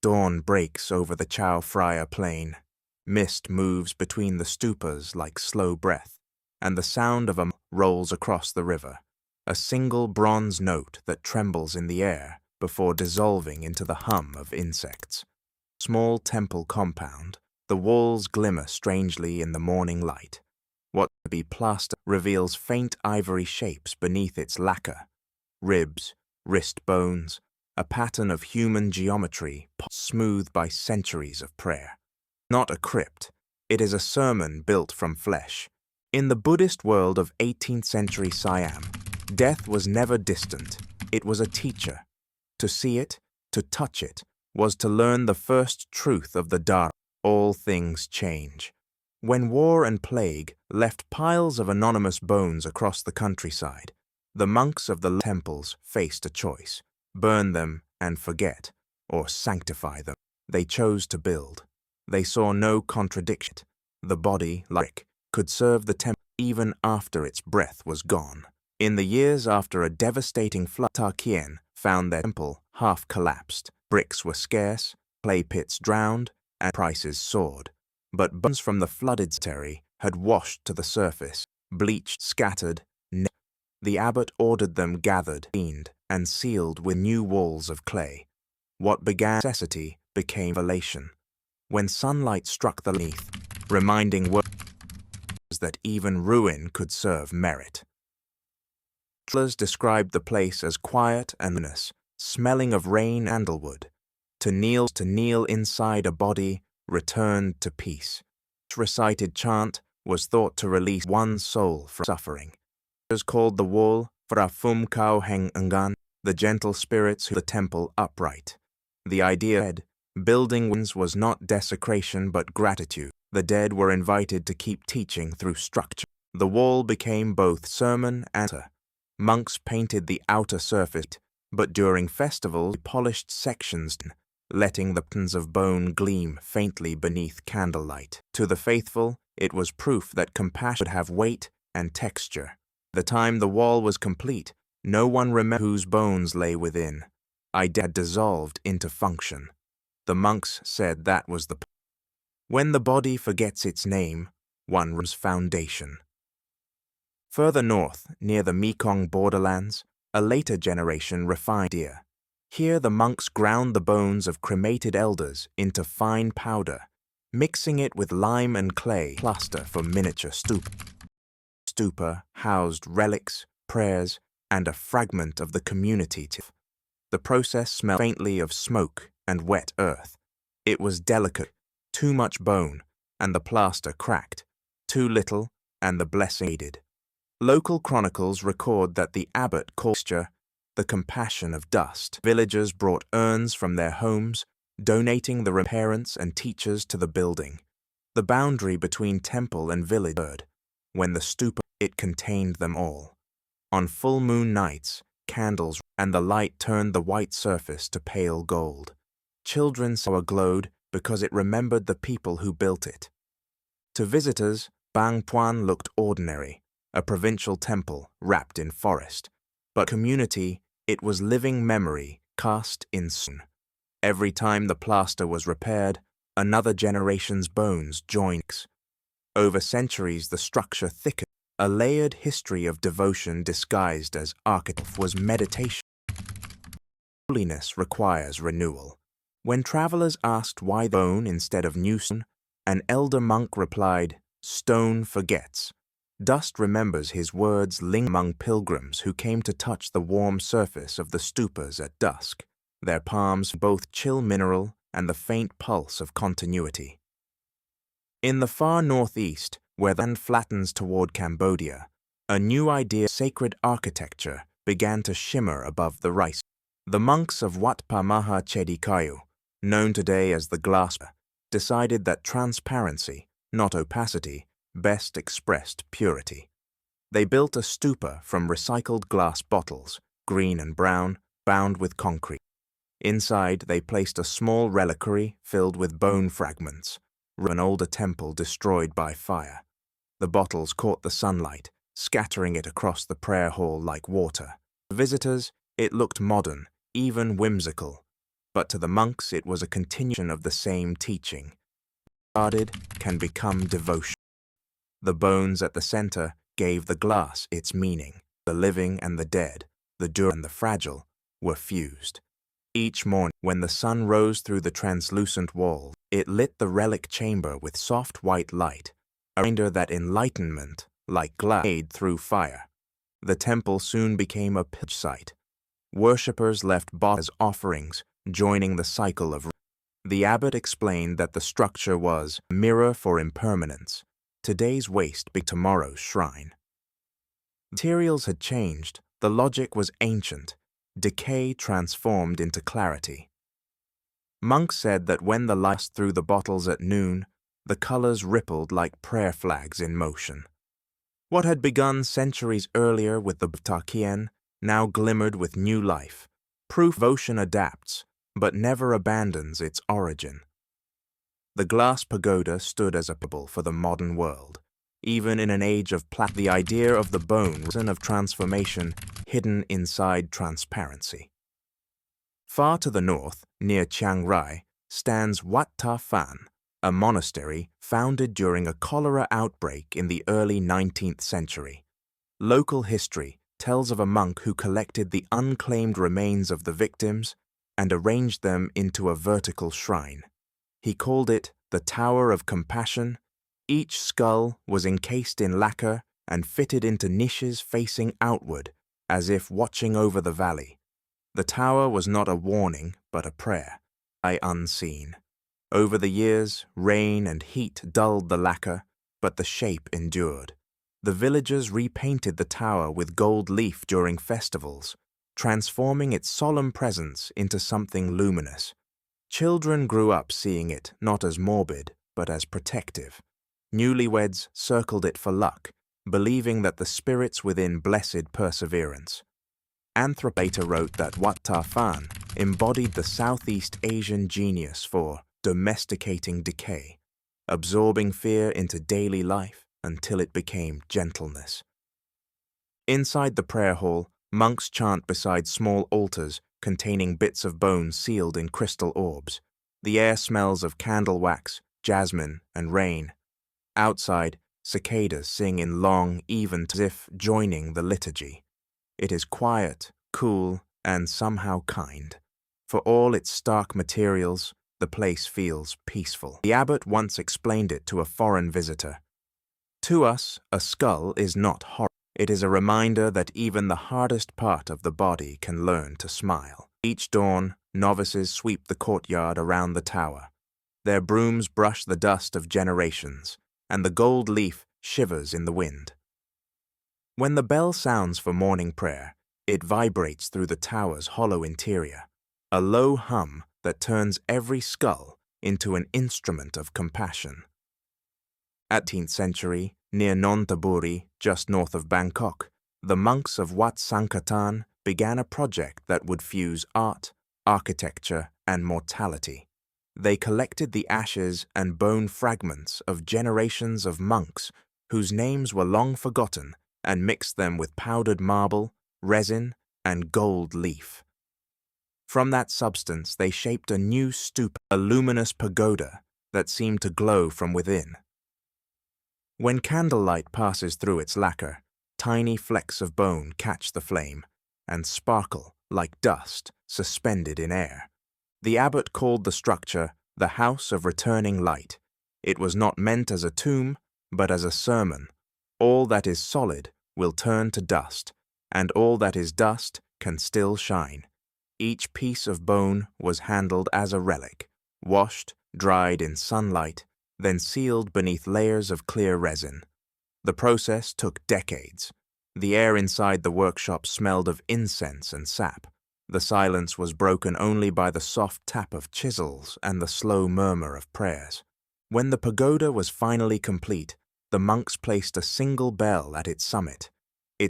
Dawn breaks over the Chao Phraya plain. Mist moves between the stupas like slow breath, and the sound of a rolls across the river, a single bronze note that trembles in the air before dissolving into the hum of insects. Small temple compound, the walls glimmer strangely in the morning light. What to be plaster reveals faint ivory shapes beneath its lacquer, ribs, wrist bones, a pattern of human geometry smoothed by centuries of prayer. Not a crypt, it is a sermon built from flesh. In the Buddhist world of 18th century Siam, death was never distant, it was a teacher. To see it, to touch it, was to learn the first truth of the Dharma. All things change. When war and plague left piles of anonymous bones across the countryside, the monks of the temples faced a choice: burn them and forget, or sanctify them. They chose to build. They saw no contradiction. The body, like, could serve the temple even after its breath was gone. In the years after a devastating flood, Tarkien found their temple half collapsed. Bricks were scarce, clay pits drowned, and prices soared. But bones from the flooded cemetery had washed to the surface, bleached, scattered. The abbot ordered them gathered, cleaned, and sealed with new walls of clay. What began necessity became revelation. When sunlight struck the beneath, reminding workers that even ruin could serve merit. Travelers described the place as quiet and luminous, smelling of rain and sandalwood. To kneel inside a body returned to peace. Each recited chant was thought to release one soul from suffering. It was called the wall Fra Fum Kau Heng Ngan, the gentle spirits who the temple upright. The idea said, building winds was not desecration but gratitude. The dead were invited to keep teaching through structure. The wall became both sermon and altar. Monks painted the outer surface, but during festivals polished sections, letting the patterns of bone gleam faintly beneath candlelight. To the faithful, it was proof that compassion would have weight and texture. The time the wall was complete, no one remembered whose bones lay within. Idea had dissolved into function. The monks said that was the point. When the body forgets its name, one room's foundation. Further north, near the Mekong borderlands, a later generation refined the idea. Here the monks ground the bones of cremated elders into fine powder, mixing it with lime and clay plaster for miniature stupa. Stupa housed relics, prayers, and a fragment of the community. The process smelled faintly of smoke and wet earth. It was delicate, too much bone, and the plaster cracked, too little, and the blessing faded. Local chronicles record that the abbot called the compassion of dust. Villagers brought urns from their homes, donating the parents and teachers to the building. The boundary between temple and village blurred. When the stupa, it contained them all. On full moon nights, candles and the light turned the white surface to pale gold. Children saw it glowed because it remembered the people who built it. To visitors, Bang Puan looked ordinary, a provincial temple wrapped in forest. But community, it was living memory cast in stone. Every time the plaster was repaired, another generation's bones joined. Over centuries, the structure thickened. A layered history of devotion disguised as architecture was meditation. Holiness requires renewal. When travelers asked why bone instead of new stone, an elder monk replied, "Stone forgets." Dust remembers his words linger among pilgrims who came to touch the warm surface of the stupas at dusk, their palms both chill mineral and the faint pulse of continuity. In the far northeast, where the land flattens toward Cambodia, a new idea of sacred architecture began to shimmer above the rice. The monks of Wat Pa Maha Chedi Kayu, known today as the Glass, decided that transparency, not opacity, best expressed purity. They built a stupa from recycled glass bottles, green and brown, bound with concrete. Inside, they placed a small reliquary filled with bone fragments, an older temple destroyed by fire. The bottles caught the sunlight, scattering it across the prayer hall like water. To visitors, it looked modern, even whimsical. but to the monks it was a continuation of the same teaching. Guarded can become devotion. The bones at the center gave the glass its meaning. The living and the dead, the durable and the fragile, were fused. Each morning, when the sun rose through the translucent walls, it lit the relic chamber with soft white light, a reminder that enlightenment, like glass, made through fire. The temple soon became a pilgrimage site. Worshippers left bottles as offerings, joining the cycle of. The abbot explained that the structure was a mirror for impermanence. Today's waste be tomorrow's shrine. Materials had changed, the logic was ancient, decay transformed into clarity. Monks said that when the light passed through the bottles at noon, the colors rippled like prayer flags in motion. What had begun centuries earlier with the Takien now glimmered with new life. Proof devotion adapts, but never abandons its origin. The glass pagoda stood as a symbol for the modern world. Even in an age of the idea of the bone of transformation hidden inside transparency. Far to the north, near Chiang Rai, stands Wat Ta Phan, a monastery founded during a cholera outbreak in the early 19th century. Local history tells of a monk who collected the unclaimed remains of the victims and arranged them into a vertical shrine. He called it the Tower of Compassion. Each skull was encased in lacquer and fitted into niches facing outward, as if watching over the valley. The tower was not a warning, but a prayer, unseen. Over the years, rain and heat dulled the lacquer, but the shape endured. The villagers repainted the tower with gold leaf during festivals, transforming its solemn presence into something luminous. Children grew up seeing it not as morbid, but as protective. Newlyweds circled it for luck, believing that the spirits within blessed perseverance. Anthropater wrote that Wat Ta Phan embodied the Southeast Asian genius for domesticating decay, absorbing fear into daily life until it became gentleness. Inside the prayer hall, monks chant beside small altars containing bits of bone sealed in crystal orbs. The air smells of candle wax, jasmine, and rain. Outside, cicadas sing in long, even as if joining the liturgy. It is quiet, cool, and somehow kind. For all its stark materials, the place feels peaceful. The abbot once explained it to a foreign visitor. To us, a skull is not horror. It is a reminder that even the hardest part of the body can learn to smile. Each dawn, novices sweep the courtyard around the tower. Their brooms brush the dust of generations, and the gold leaf shivers in the wind. When the bell sounds for morning prayer, it vibrates through the tower's hollow interior, a low hum that turns every skull into an instrument of compassion. At the 18th century, near Nonthaburi, just north of Bangkok, the monks of Wat Sankatan began a project that would fuse art, architecture, and mortality. They collected the ashes and bone fragments of generations of monks whose names were long forgotten and mixed them with powdered marble, resin, and gold leaf. From that substance they shaped a new stupa, a luminous pagoda that seemed to glow from within. When candlelight passes through its lacquer, tiny flecks of bone catch the flame and sparkle like dust suspended in air. The abbot called the structure the House of Returning Light. It was not meant as a tomb, but as a sermon. All that is solid will turn to dust, and all that is dust can still shine. Each piece of bone was handled as a relic, washed, dried in sunlight, then sealed beneath layers of clear resin. The process took decades. The air inside the workshop smelled of incense and sap. The silence was broken only by the soft tap of chisels and the slow murmur of prayers. When the pagoda was finally complete, the monks placed a single bell at its summit.